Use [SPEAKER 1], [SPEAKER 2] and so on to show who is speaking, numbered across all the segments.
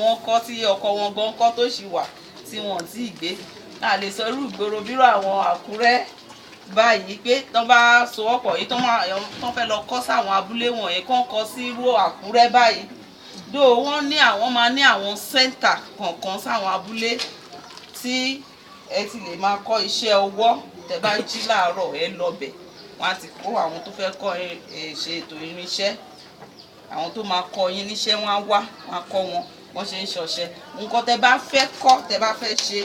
[SPEAKER 1] wọn kọ́ tí ọkọ wọn gan kọ́ tó ṣì wà tí wọ́n ti gbé. A lè sọ irú ìgboro bírò àwọn Àkúrẹ́ báyìí pé tán bá sowọ́pọ̀ yìí tán fẹ́ lọ kọ́ sáwọn abúlé wọ̀nyẹn kán kọ́ sí irú Àkúrẹ́ báyìí. Dó wọ́n ní àwọn máa ní àwọn sẹ́ńtà kọ̀ọ̀kan sáwọn abúlé tí ẹ ti lè máa kọ́ iṣẹ́ ọwọ́. Tẹ́ bá jí láàárọ̀ ẹ lọ bẹ̀, wọ́n á ti kó àwọn tó fẹ́ kọ́ ṣe ètò irinṣẹ́, àwọn tó máa kọ́ yín níṣẹ́ wọ́n á wá, wọ́n á kọ́ wọn wọ́n ṣe ń ṣọṣẹ. Nǹkan tẹ́ bá fẹ́ kọ́, tẹ́ bá fẹ́ ṣe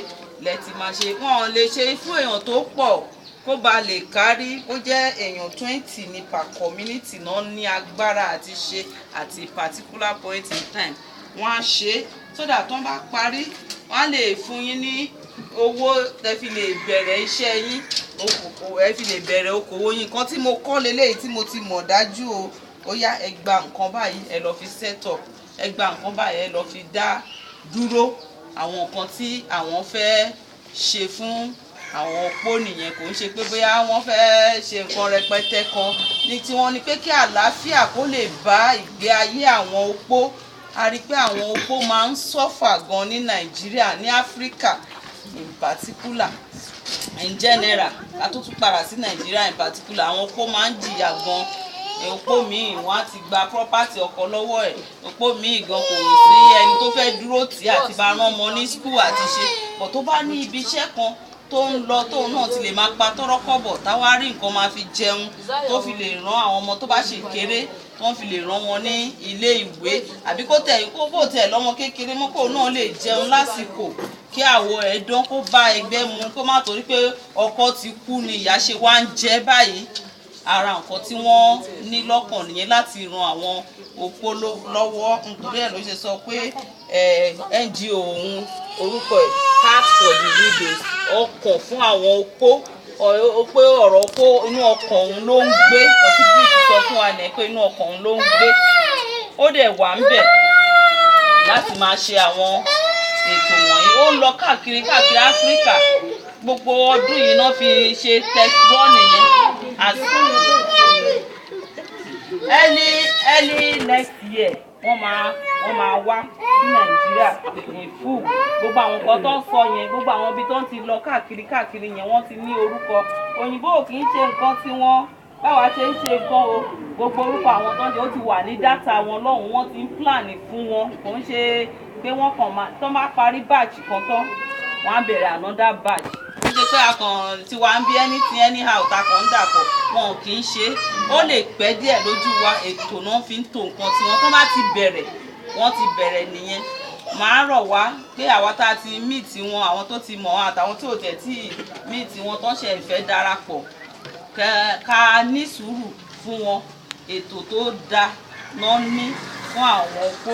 [SPEAKER 1] lẹ ti máa ṣe. Wọ́n lè ṣe fún èèyàn tó pọ̀ kó ba lè kárí. Ó jẹ́ èèyàn 20 ní per community náà ní agbára àti ṣe àti particular point in time. Wọ́n á ṣe so that tán bá parí wọ́n á lè fún yín ní owó tẹ́ fi lè bẹ̀rẹ̀ iṣẹ́ yín, ẹ fi lè bẹ̀rẹ̀ okòwò yín. Nǹkan tí mo kọ́ leléyìí tí mo ti mọ̀ dájú o. Ó yá ẹ gba nǹkan báyìí ẹ lọ fi set up, ẹ gba nǹkan báyìí ẹ lọ fi dá dúró àwọn nǹkan tí àwọn fẹ́ ṣe fún àwọn opó nìyẹn. Kò ń ṣe pé bóyá wọ́n fẹ́ ṣe nǹkan rẹpẹtẹ kan ní tí wọ́n ní pé kí àlàáfíà kó lè bá ìgbé ayé àwọn opó. A rí pé àwọn opó máa ń sọ́fà gan ní Nàìjíríà, ní Áfíríkà in particular, in general. A tó tún padà sí Nàìjíríà in particular, àwọn opó máa ń jìyà gan. Opó míì wọ́n á ti gba property ọkọ lọ́wọ́ ẹ̀. Opó míì gan kò sí ẹni tó fẹ́ dúró tì àti bá rán ọmọ ní school àti ṣe. Bọ̀ tó bá ní ibi iṣẹ́ kan tó ń lọ tóun náà ti lè máa pa tọ́rọ́ kọ́bọ̀ táwa rí nǹkan máa fi jẹun, tó fi lè rán àwọn ọmọ tó bá ṣe kéré, wọ́n fi lè rán wọn ní ilé ìwé, àbí kó tẹ̀ lọ́mọ kékeré mọ́ kó náà lè jẹun lásìkò, kí àwọ̀ ẹ̀ dán, kó bá ẹgbẹ́ mu, kó má torí pé ọkọ ti kú ni ìyá ṣe wá ń jẹ báyìí. Ara nǹkan tí wọ́n ní lọ́kàn nìyẹn láti ran àwọn opó lọ́wọ́. Nítorí ẹ̀ ló ṣe sọ pé NGO òun orúkọ ẹ̀ Heart for the Widows, ọkàn fún àwọn opó. Pé ọ̀rọ̀ opó inú ọkàn òun ló ń gbé. Ọtí bí sọ fún wa nìyẹn pé inú ọkàn òun ló ń gbé. Ó dẹ̀ wà ń bẹ̀ láti máa ṣe àwọn ètò wọ̀nyí. Ó ń lọ káàkiri Áfíríkà. Gbogbo ọdún yìí náà fi ṣe test run nìyẹn. Early next year wọ́n máa wá sí Nàìjíríà ní full. Gbogbo àwọn nǹkan tó ń sọ yẹn, gbogbo àwọn ibi tó ń ti lọ káàkiri yẹn wọ́n ti ní orúkọ. Òyìnbó kì í ṣe nǹkan tí wọ́n báwa ṣe ń ṣe nǹkan o. Gbogbo orúkọ àwọn tó ń jẹ́ ó ti wà ní data wọn lọ́hùn, wọ́n ti ń plan fún wọn. Kò ń ṣe pé wọ́n kàn máa tó máa parí batch kan tán wọ́n á bẹ̀rẹ̀ another batch. Ó ṣe pé akàn tí wàá ń bí anything anyhow ta kàn ń dàpọ̀, wọn kì í ṣe. Ó lè pẹ́ díẹ̀ lójú wa, ètò náà fi ń tò nǹkan tí wọ́n tó bá ti bẹ̀rẹ̀, wọ́n ti bẹ̀rẹ̀ nìyẹn. Màá rọ̀ wá pé àwa tá a ti meet wọn, àwọn tó ti mọ̀ wọn àtàwọn tí ò tẹ̀ tí meet wọn tó ń ṣe ìfẹ́ darapọ̀, ká ní sùúrù fún wọn. Ètò tó dáa náà ní fún àwọn opó.